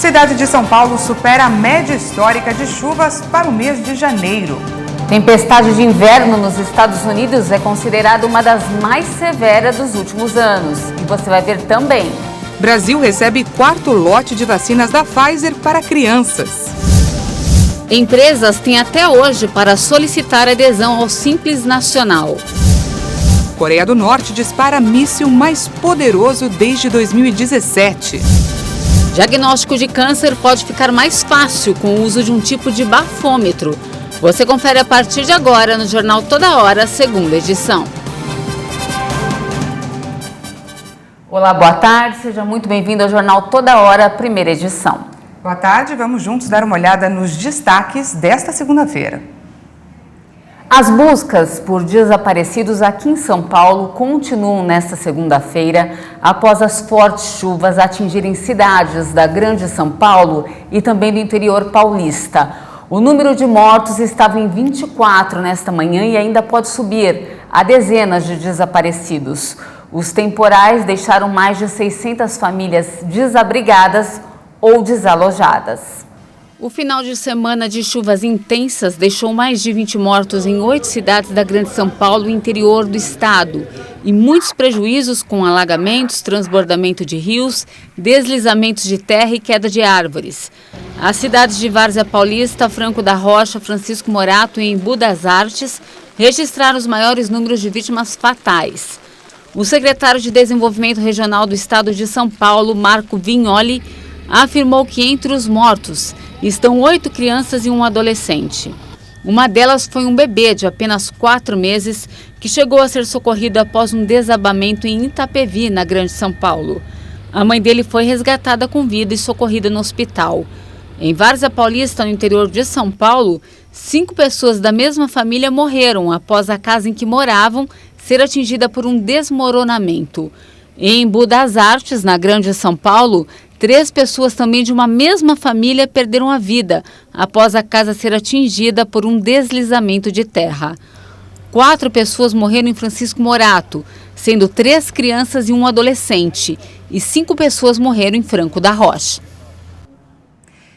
cidade de São Paulo supera a média histórica de chuvas para o mês de janeiro. Tempestade de inverno nos Estados Unidos é considerada uma das mais severas dos últimos anos. E você vai ver também. Brasil recebe quarto lote de vacinas da Pfizer para crianças. Empresas têm até hoje para solicitar adesão ao Simples Nacional. Coreia do Norte dispara míssil mais poderoso desde 2017. Diagnóstico de câncer pode ficar mais fácil com o uso de um tipo de bafômetro. Você confere a partir de agora no Jornal Toda Hora, segunda edição. Olá, boa tarde. Seja muito bem-vindo ao Jornal Toda Hora, primeira edição. Boa tarde, vamos juntos dar uma olhada nos destaques desta segunda-feira. As buscas por desaparecidos aqui em São Paulo continuam nesta segunda-feira, após as fortes chuvas atingirem cidades da Grande São Paulo e também do interior paulista. O número de mortos estava em 24 nesta manhã e ainda pode subir a dezenas de desaparecidos. Os temporais deixaram mais de 600 famílias desabrigadas ou desalojadas. O final de semana de chuvas intensas deixou mais de 20 mortos em 8 cidades da Grande São Paulo e interior do estado. E muitos prejuízos com alagamentos, transbordamento de rios, deslizamentos de terra e queda de árvores. As cidades de Várzea Paulista, Franco da Rocha, Francisco Morato e Embu das Artes registraram os maiores números de vítimas fatais. O secretário de Desenvolvimento Regional do Estado de São Paulo, Marco Vignoli, afirmou que entre os mortos estão 8 crianças e um adolescente. Uma delas foi um bebê de apenas 4 meses que chegou a ser socorrido após um desabamento em Itapevi, na Grande São Paulo. A mãe dele foi resgatada com vida e socorrida no hospital. Em Várzea Paulista, no interior de São Paulo, 5 pessoas da mesma família morreram após a casa em que moravam ser atingida por um desmoronamento. Em Embu das Artes, na Grande São Paulo, 3 pessoas também de uma mesma família perderam a vida após a casa ser atingida por um deslizamento de terra. 4 pessoas morreram em Francisco Morato, sendo 3 crianças e um adolescente, e 5 pessoas morreram em Franco da Rocha.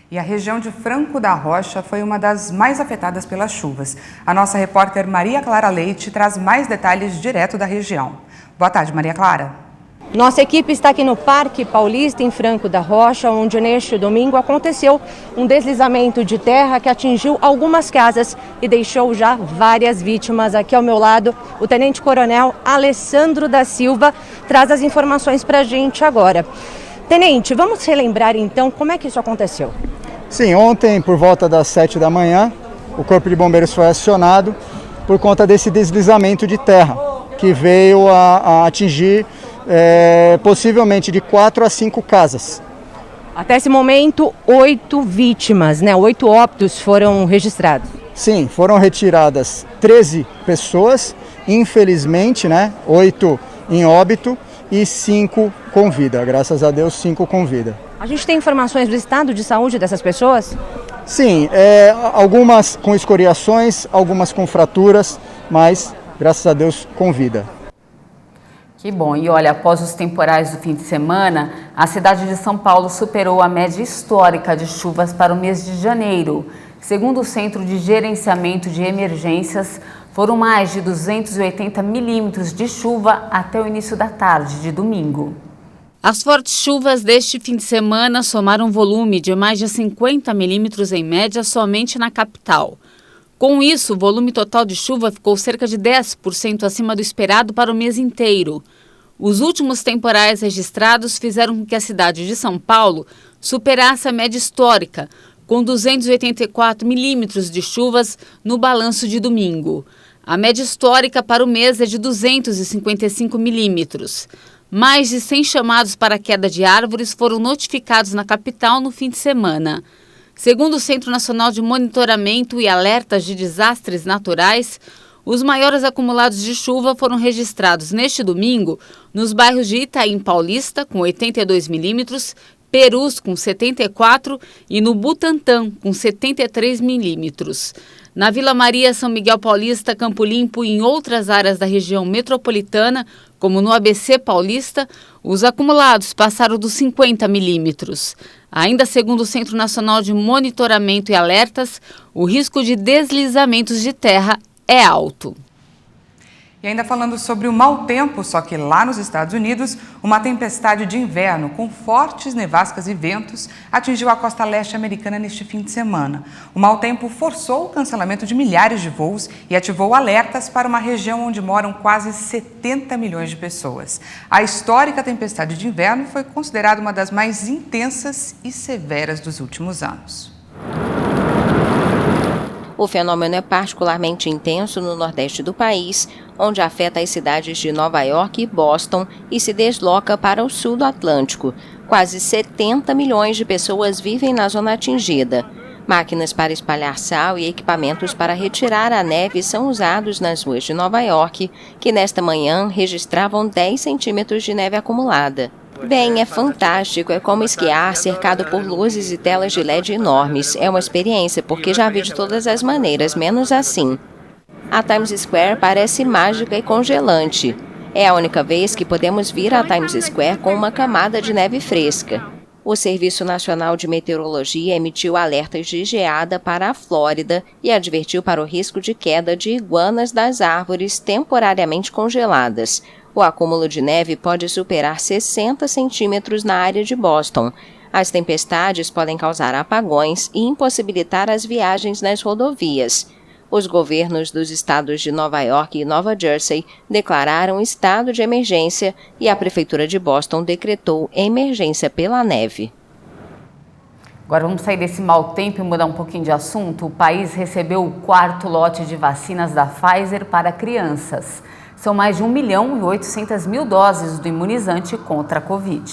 E a região de Franco da Rocha foi uma das mais afetadas pelas chuvas. A nossa repórter Maria Clara Leite traz mais detalhes direto da região. Boa tarde, Maria Clara. Nossa equipe está aqui no Parque Paulista, em Franco da Rocha, onde neste domingo aconteceu um deslizamento de terra que atingiu algumas casas e deixou já várias vítimas. Aqui ao meu lado, o Tenente-Coronel Alessandro da Silva traz as informações para a gente agora. Tenente, vamos relembrar então como é que isso aconteceu? Sim, ontem por volta das 7 da manhã, o Corpo de Bombeiros foi acionado por conta desse deslizamento de terra que veio a atingir possivelmente de 4 a 5 casas. Até esse momento, 8 vítimas, 8 óbitos foram registrados. Sim, foram retiradas 13 pessoas, infelizmente, 8 em óbito e 5 com vida. Graças a Deus, 5 com vida. A gente tem informações do estado de saúde dessas pessoas? Sim, algumas com escoriações, algumas com fraturas, mas graças a Deus com vida. Que bom. E olha, após os temporais do fim de semana, a cidade de São Paulo superou a média histórica de chuvas para o mês de janeiro. Segundo o Centro de Gerenciamento de Emergências, foram mais de 280 milímetros de chuva até o início da tarde de domingo. As fortes chuvas deste fim de semana somaram um volume de mais de 50 milímetros em média somente na capital. Com isso, o volume total de chuva ficou cerca de 10% acima do esperado para o mês inteiro. Os últimos temporais registrados fizeram com que a cidade de São Paulo superasse a média histórica, com 284 milímetros de chuvas no balanço de domingo. A média histórica para o mês é de 255 milímetros. Mais de 100 chamados para a queda de árvores foram notificados na capital no fim de semana. Segundo o Centro Nacional de Monitoramento e Alertas de Desastres Naturais, os maiores acumulados de chuva foram registrados neste domingo nos bairros de Itaim Paulista, com 82 milímetros, Perus, com 74 e no Butantã, com 73 milímetros. Na Vila Maria, São Miguel Paulista, Campo Limpo e em outras áreas da região metropolitana, como no ABC Paulista, os acumulados passaram dos 50 milímetros. Ainda segundo o Centro Nacional de Monitoramento e Alertas, o risco de deslizamentos de terra é alto. E ainda falando sobre o mau tempo, só que lá nos Estados Unidos, uma tempestade de inverno com fortes nevascas e ventos atingiu a costa leste americana neste fim de semana. O mau tempo forçou o cancelamento de milhares de voos e ativou alertas para uma região onde moram quase 70 milhões de pessoas. A histórica tempestade de inverno foi considerada uma das mais intensas e severas dos últimos anos. O fenômeno é particularmente intenso no nordeste do país, onde afeta as cidades de Nova York e Boston e se desloca para o sul do Atlântico. Quase 70 milhões de pessoas vivem na zona atingida. Máquinas para espalhar sal e equipamentos para retirar a neve são usados nas ruas de Nova York, que nesta manhã registravam 10 centímetros de neve acumulada. Bem, é fantástico, é como esquiar cercado por luzes e telas de LED enormes. É uma experiência, porque já vi de todas as maneiras, menos assim. A Times Square parece mágica e congelante. É a única vez que podemos vir a Times Square com uma camada de neve fresca. O Serviço Nacional de Meteorologia emitiu alertas de geada para a Flórida e advertiu para o risco de queda de iguanas das árvores temporariamente congeladas. O acúmulo de neve pode superar 60 centímetros na área de Boston. As tempestades podem causar apagões e impossibilitar as viagens nas rodovias. Os governos dos estados de Nova York e Nova Jersey declararam estado de emergência e a Prefeitura de Boston decretou emergência pela neve. Agora vamos sair desse mau tempo e mudar um pouquinho de assunto. O país recebeu o 4º lote de vacinas da Pfizer para crianças. São mais de 1.800.000 doses do imunizante contra a Covid.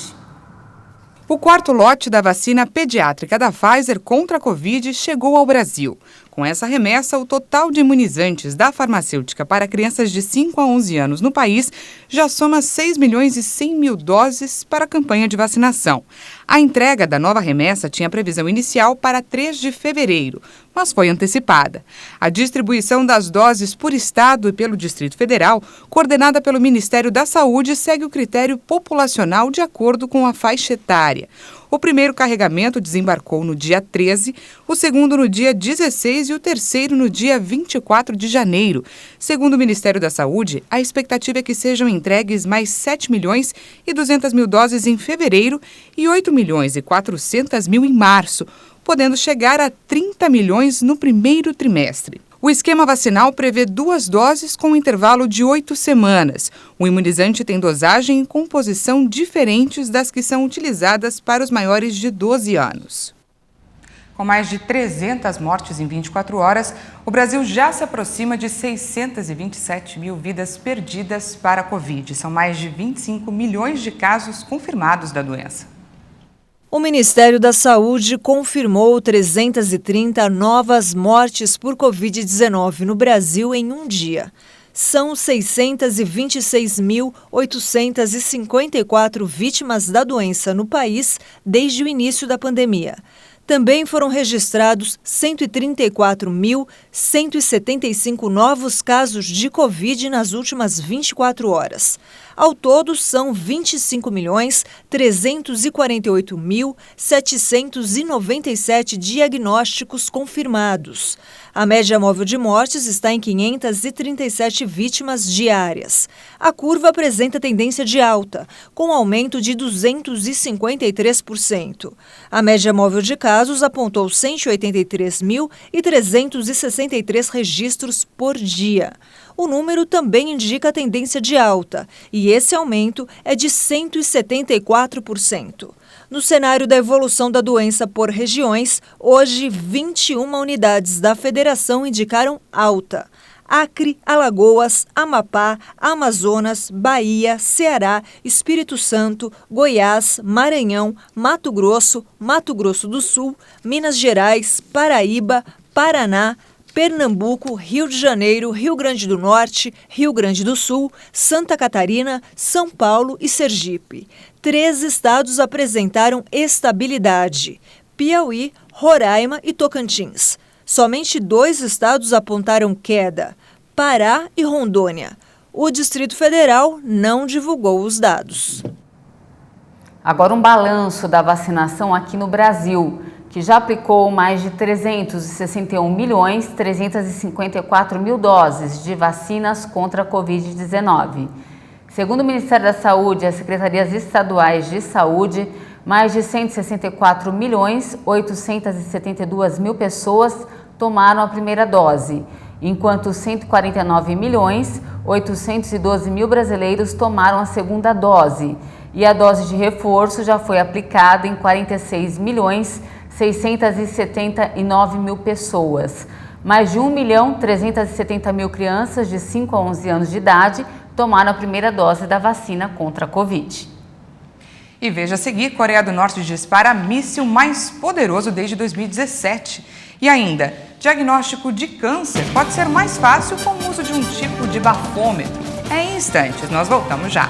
O 4º lote da vacina pediátrica da Pfizer contra a Covid chegou ao Brasil. Com essa remessa, o total de imunizantes da farmacêutica para crianças de 5 a 11 anos no país já soma 6.100.000 doses para a campanha de vacinação. A entrega da nova remessa tinha previsão inicial para 3 de fevereiro, mas foi antecipada. A distribuição das doses por estado e pelo Distrito Federal, coordenada pelo Ministério da Saúde, segue o critério populacional de acordo com a faixa etária. O primeiro carregamento desembarcou no dia 13, o segundo no dia 16 e o terceiro no dia 24 de janeiro. Segundo o Ministério da Saúde, a expectativa é que sejam entregues mais 7.200.000 doses em fevereiro e 8.400.000 em março, podendo chegar a 30 milhões no primeiro trimestre. O esquema vacinal prevê 2 doses com um intervalo de 8 semanas. O imunizante tem dosagem e composição diferentes das que são utilizadas para os maiores de 12 anos. Com mais de 300 mortes em 24 horas, o Brasil já se aproxima de 627 mil vidas perdidas para a Covid. São mais de 25 milhões de casos confirmados da doença. O Ministério da Saúde confirmou 330 novas mortes por Covid-19 no Brasil em um dia. São 626.854 vítimas da doença no país desde o início da pandemia. Também foram registrados 134.175 novos casos de Covid nas últimas 24 horas. Ao todo, são 25.348.797 diagnósticos confirmados. A média móvel de mortes está em 537 vítimas diárias. A curva apresenta tendência de alta, com aumento de 253%. A média móvel de casos apontou 183.363 registros por dia. O número também indica tendência de alta, e esse aumento é de 174%. No cenário da evolução da doença por regiões, hoje 21 unidades da federação indicaram alta. Acre, Alagoas, Amapá, Amazonas, Bahia, Ceará, Espírito Santo, Goiás, Maranhão, Mato Grosso do Sul, Minas Gerais, Paraíba, Paraná, Pernambuco, Rio de Janeiro, Rio Grande do Norte, Rio Grande do Sul, Santa Catarina, São Paulo e Sergipe. 3 estados apresentaram estabilidade: Piauí, Roraima e Tocantins. Somente 2 estados apontaram queda: Pará e Rondônia. O Distrito Federal não divulgou os dados. Agora um balanço da vacinação aqui no Brasil, que já aplicou mais de 361.354.000 doses de vacinas contra a Covid-19. Segundo o Ministério da Saúde e as secretarias estaduais de saúde, mais de 164.872.000 pessoas tomaram a primeira dose, enquanto 149.812.000 brasileiros tomaram a segunda dose. E a dose de reforço já foi aplicada em 46.679.000 pessoas. Mais de 1.370.000 crianças de 5 a 11 anos de idade tomaram a primeira dose da vacina contra a Covid. E veja a seguir, Coreia do Norte dispara míssil mais poderoso desde 2017. E ainda, diagnóstico de câncer pode ser mais fácil com o uso de um tipo de bafômetro. É em instantes, nós voltamos já.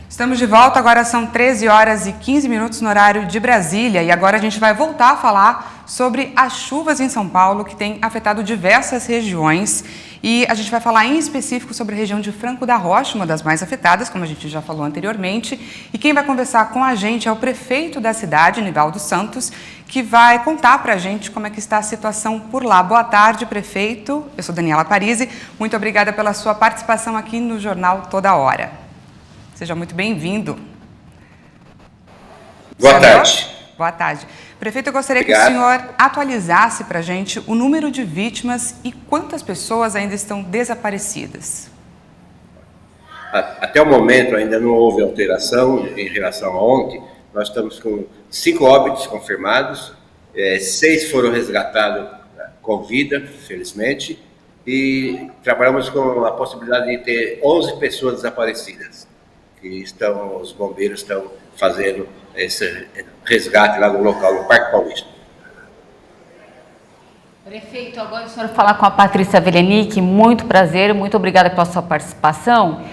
Estamos de volta, agora são 13 horas e 15 minutos no horário de Brasília e agora a gente vai voltar a falar sobre as chuvas em São Paulo que têm afetado diversas regiões e a gente vai falar em específico sobre a região de Franco da Rocha, uma das mais afetadas, como a gente já falou anteriormente, e quem vai conversar com a gente é o prefeito da cidade, Nivaldo Santos, que vai contar para a gente como é que está a situação por lá. Boa tarde, prefeito. Eu sou Daniela Parisi, muito obrigada pela sua participação aqui no Jornal Toda Hora. Seja muito bem-vindo. Boa tarde. Boa tarde. Prefeito, eu gostaria que o senhor atualizasse para a gente o número de vítimas e quantas pessoas ainda estão desaparecidas. Até o momento ainda não houve alteração em relação a ontem. Nós estamos com 5 óbitos confirmados, 6 foram resgatados com vida, felizmente, e trabalhamos com a possibilidade de ter 11 pessoas desaparecidas. Os bombeiros estão fazendo esse resgate lá no local, no Parque Paulista. Prefeito, agora o senhor falar com a Patrícia Velenic, muito prazer, muito obrigada pela sua participação.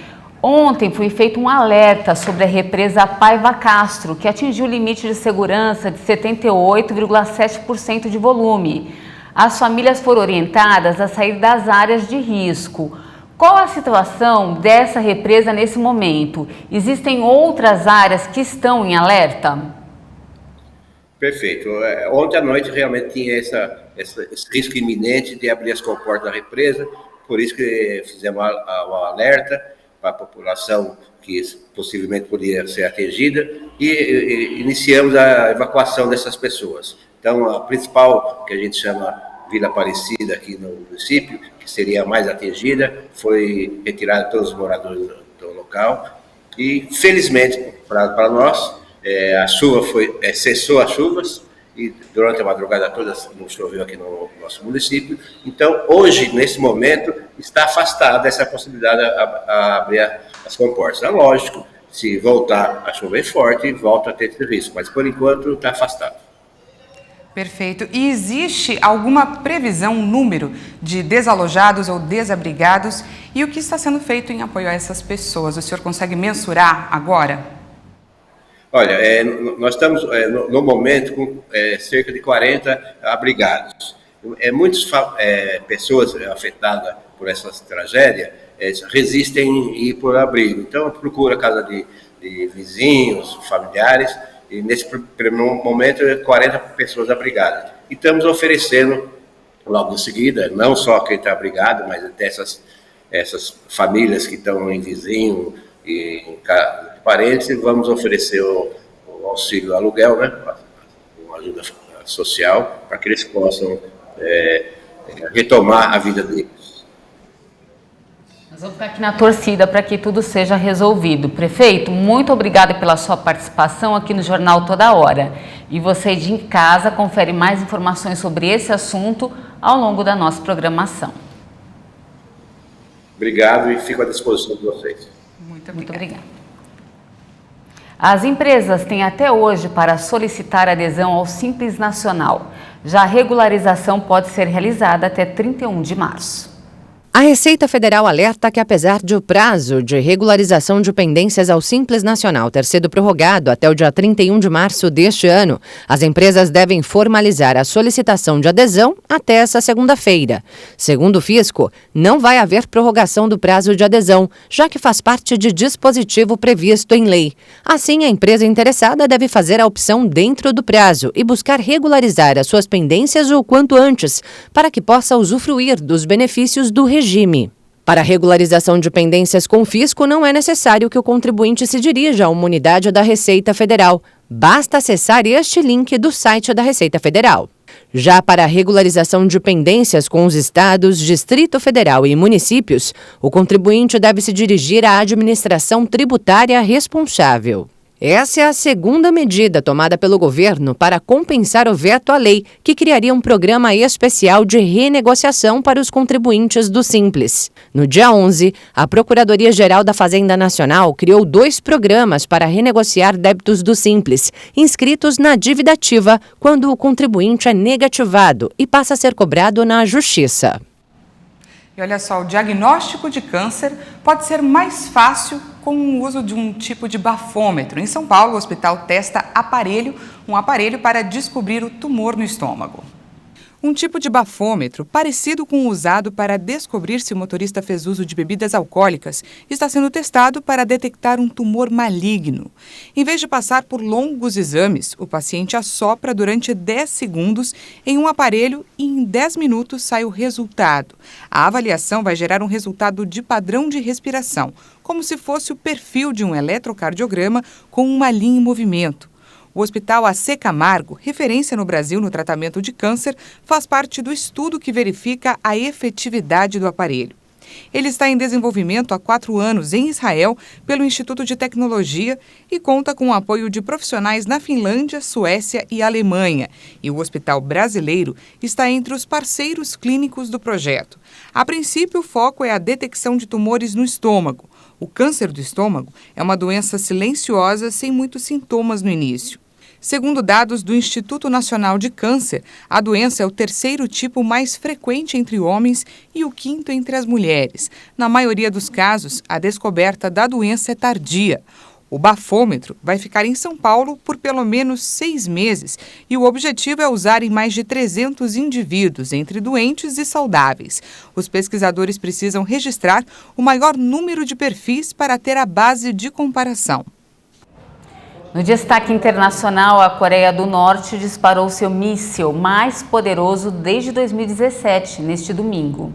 Ontem foi feito um alerta sobre a represa Paiva Castro, que atingiu o limite de segurança de 78,7% de volume. As famílias foram orientadas a sair das áreas de risco. Qual a situação dessa represa nesse momento? Existem outras áreas que estão em alerta? Perfeito. Ontem à noite realmente tinha esse risco iminente de abrir as comportas da represa, por isso que fizemos o alerta para a população que possivelmente poderia ser atingida e iniciamos a evacuação dessas pessoas. Então, a principal, que a gente chama Vila Aparecida aqui no município, que seria a mais atingida, foi retirada todos os moradores do local e, felizmente, para nós, a chuva cessou as chuvas e durante a madrugada toda não choveu aqui no nosso município. Então, hoje, nesse momento, está afastada essa possibilidade a abrir as comportas. É lógico, se voltar a chover forte, volta a ter esse risco, mas por enquanto está afastado. Perfeito. E existe alguma previsão, um número de desalojados ou desabrigados? E o que está sendo feito em apoio a essas pessoas? O senhor consegue mensurar agora? Olha, nós estamos no momento com cerca de 40 abrigados. Muitas pessoas afetadas por essa tragédia resistem em ir por abrigo. Então, procura a casa de vizinhos, familiares. E nesse primeiro momento, 40 pessoas abrigadas. E estamos oferecendo, logo em seguida, não só quem está abrigado, mas até essas famílias que estão em vizinho e em parentes, vamos oferecer o auxílio aluguel, né? Uma ajuda social, para que eles possam retomar a vida deles. Nós vamos ficar aqui na torcida para que tudo seja resolvido. Prefeito, muito obrigada pela sua participação aqui no Jornal Toda Hora. E você de em casa confere mais informações sobre esse assunto ao longo da nossa programação. Obrigado e fico à disposição de vocês. Muito obrigada. As empresas têm até hoje para solicitar adesão ao Simples Nacional. Já a regularização pode ser realizada até 31 de março. A Receita Federal alerta que, apesar de o prazo de regularização de pendências ao Simples Nacional ter sido prorrogado até o dia 31 de março deste ano, as empresas devem formalizar a solicitação de adesão até essa segunda-feira. Segundo o Fisco, não vai haver prorrogação do prazo de adesão, já que faz parte de dispositivo previsto em lei. Assim, a empresa interessada deve fazer a opção dentro do prazo e buscar regularizar as suas pendências o quanto antes, para que possa usufruir dos benefícios do regime. Para a regularização de pendências com o Fisco, não é necessário que o contribuinte se dirija a uma unidade da Receita Federal. Basta acessar este link do site da Receita Federal. Já para a regularização de pendências com os estados, Distrito Federal e municípios, o contribuinte deve se dirigir à administração tributária responsável. Essa é a segunda medida tomada pelo governo para compensar o veto à lei, que criaria um programa especial de renegociação para os contribuintes do Simples. No dia 11, a Procuradoria-Geral da Fazenda Nacional criou 2 programas para renegociar débitos do Simples, inscritos na dívida ativa, quando o contribuinte é negativado e passa a ser cobrado na Justiça. E olha só, o diagnóstico de câncer pode ser mais fácil com o uso de um tipo de bafômetro. Em São Paulo, o hospital testa um aparelho para descobrir o tumor no estômago. Um tipo de bafômetro, parecido com o usado para descobrir se o motorista fez uso de bebidas alcoólicas, está sendo testado para detectar um tumor maligno. Em vez de passar por longos exames, o paciente assopra durante 10 segundos em um aparelho e em 10 minutos sai o resultado. A avaliação vai gerar um resultado de padrão de respiração, como se fosse o perfil de um eletrocardiograma com uma linha em movimento. O Hospital AC Camargo, referência no Brasil no tratamento de câncer, faz parte do estudo que verifica a efetividade do aparelho. Ele está em desenvolvimento há 4 anos em Israel pelo Instituto de Tecnologia e conta com o apoio de profissionais na Finlândia, Suécia e Alemanha. E o Hospital Brasileiro está entre os parceiros clínicos do projeto. A princípio, o foco é a detecção de tumores no estômago. O câncer do estômago é uma doença silenciosa sem muitos sintomas no início. Segundo dados do Instituto Nacional de Câncer, a doença é o 3º tipo mais frequente entre homens e o 5º entre as mulheres. Na maioria dos casos, a descoberta da doença é tardia. O bafômetro vai ficar em São Paulo por pelo menos 6 meses e o objetivo é usar em mais de 300 indivíduos, entre doentes e saudáveis. Os pesquisadores precisam registrar o maior número de perfis para ter a base de comparação. No destaque internacional, a Coreia do Norte disparou seu míssil mais poderoso desde 2017, neste domingo.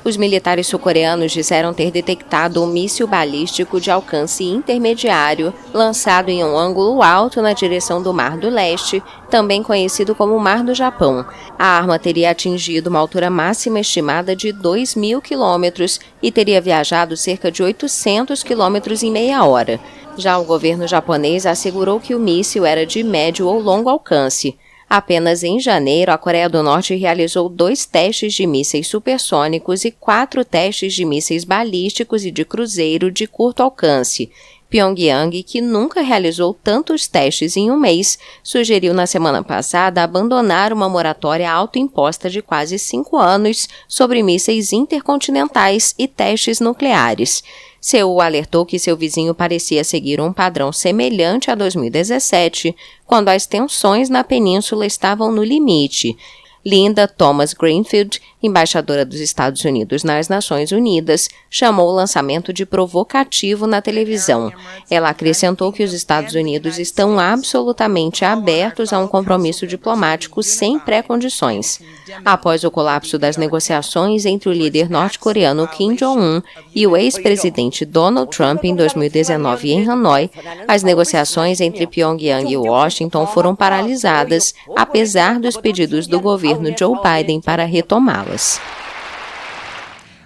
Os militares sul-coreanos disseram ter detectado um míssil balístico de alcance intermediário, lançado em um ângulo alto na direção do Mar do Leste, também conhecido como Mar do Japão. A arma teria atingido uma altura máxima estimada de 2.000 quilômetros e teria viajado cerca de 800 quilômetros em meia hora. Já o governo japonês assegurou que o míssil era de médio ou longo alcance. Apenas em janeiro, a Coreia do Norte realizou 2 testes de mísseis supersônicos e 4 testes de mísseis balísticos e de cruzeiro de curto alcance. Pyongyang, que nunca realizou tantos testes em um mês, sugeriu na semana passada abandonar uma moratória autoimposta de quase 5 anos sobre mísseis intercontinentais e testes nucleares. Seul alertou que seu vizinho parecia seguir um padrão semelhante a 2017, quando as tensões na península estavam no limite. Linda Thomas Greenfield, embaixadora dos Estados Unidos nas Nações Unidas, chamou o lançamento de provocativo na televisão. Ela acrescentou que os Estados Unidos estão absolutamente abertos a um compromisso diplomático sem pré-condições. Após o colapso das negociações entre o líder norte-coreano Kim Jong-un e o ex-presidente Donald Trump em 2019 em Hanoi, as negociações entre Pyongyang e Washington foram paralisadas, apesar dos pedidos do governo Joe Biden para retomá-las.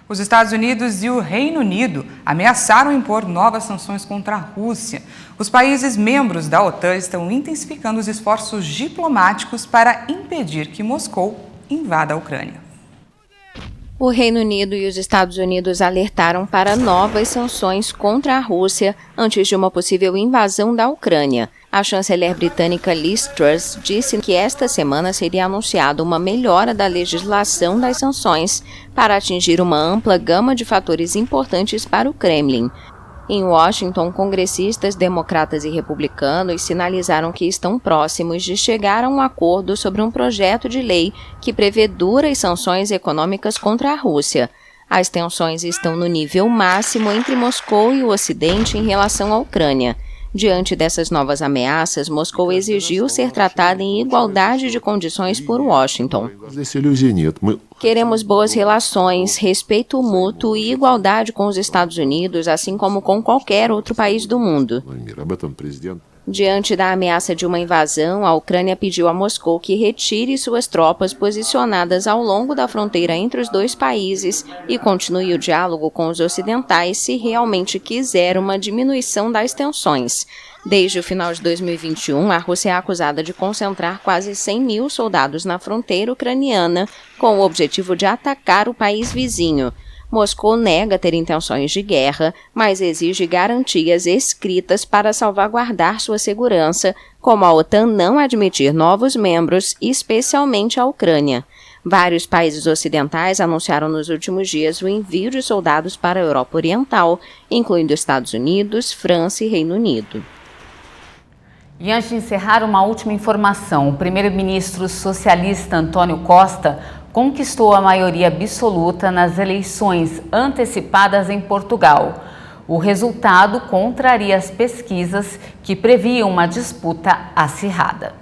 Os Estados Unidos e o Reino Unido ameaçaram impor novas sanções contra a Rússia. Os países membros da OTAN estão intensificando os esforços diplomáticos para impedir que Moscou invada a Ucrânia. O Reino Unido e os Estados Unidos alertaram para novas sanções contra a Rússia antes de uma possível invasão da Ucrânia. A chanceler britânica Liz Truss disse que esta semana seria anunciada uma melhora da legislação das sanções para atingir uma ampla gama de fatores importantes para o Kremlin. Em Washington, congressistas democratas e republicanos sinalizaram que estão próximos de chegar a um acordo sobre um projeto de lei que prevê duras sanções econômicas contra a Rússia. As tensões estão no nível máximo entre Moscou e o Ocidente em relação à Ucrânia. Diante dessas novas ameaças, Moscou exigiu ser tratada em igualdade de condições por Washington. Queremos boas relações, respeito mútuo e igualdade com os Estados Unidos, assim como com qualquer outro país do mundo. Diante da ameaça de uma invasão, a Ucrânia pediu a Moscou que retire suas tropas posicionadas ao longo da fronteira entre os dois países e continue o diálogo com os ocidentais se realmente quiser uma diminuição das tensões. Desde o final de 2021, a Rússia é acusada de concentrar quase 100 mil soldados na fronteira ucraniana com o objetivo de atacar o país vizinho. Moscou nega ter intenções de guerra, mas exige garantias escritas para salvaguardar sua segurança, como a OTAN não admitir novos membros, especialmente a Ucrânia. Vários países ocidentais anunciaram nos últimos dias o envio de soldados para a Europa Oriental, incluindo Estados Unidos, França e Reino Unido. E antes de encerrar, uma última informação. O primeiro-ministro socialista Antônio Costa conquistou a maioria absoluta nas eleições antecipadas em Portugal. O resultado contraria as pesquisas que previam uma disputa acirrada.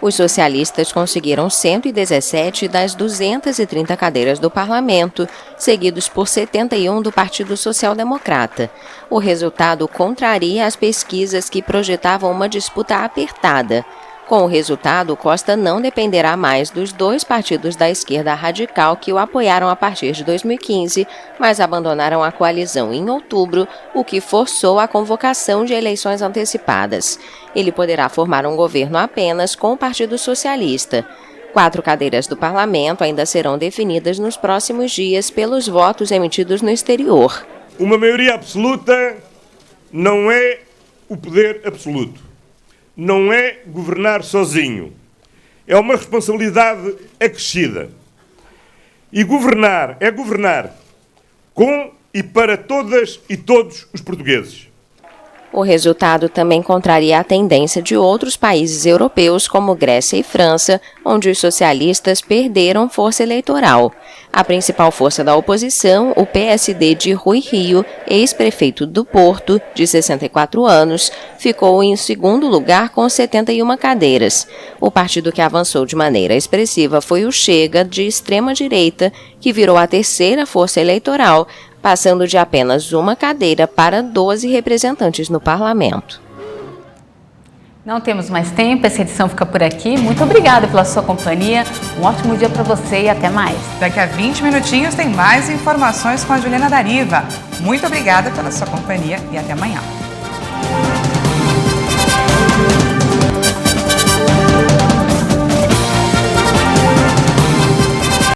Os socialistas conseguiram 117 das 230 cadeiras do parlamento, seguidos por 71 do Partido Social Democrata. O resultado contraria as pesquisas que projetavam uma disputa apertada. Com o resultado, Costa não dependerá mais dos dois partidos da esquerda radical que o apoiaram a partir de 2015, mas abandonaram a coalizão em outubro, o que forçou a convocação de eleições antecipadas. Ele poderá formar um governo apenas com o Partido Socialista. 4 cadeiras do parlamento ainda serão definidas nos próximos dias pelos votos emitidos no exterior. Uma maioria absoluta não é o poder absoluto. Não é governar sozinho. É uma responsabilidade acrescida. E governar é governar com e para todas e todos os portugueses. O resultado também contraria a tendência de outros países europeus, como Grécia e França, onde os socialistas perderam força eleitoral. A principal força da oposição, o PSD de Rui Rio, ex-prefeito do Porto, de 64 anos, ficou em segundo lugar com 71 cadeiras. O partido que avançou de maneira expressiva foi o Chega, de extrema-direita, que virou a terceira força eleitoral, passando de apenas uma cadeira para 12 representantes no parlamento. Não temos mais tempo, essa edição fica por aqui. Muito obrigada pela sua companhia, um ótimo dia para você e até mais. Daqui a 20 minutinhos tem mais informações com a Juliana Dariva. Muito obrigada pela sua companhia e até amanhã.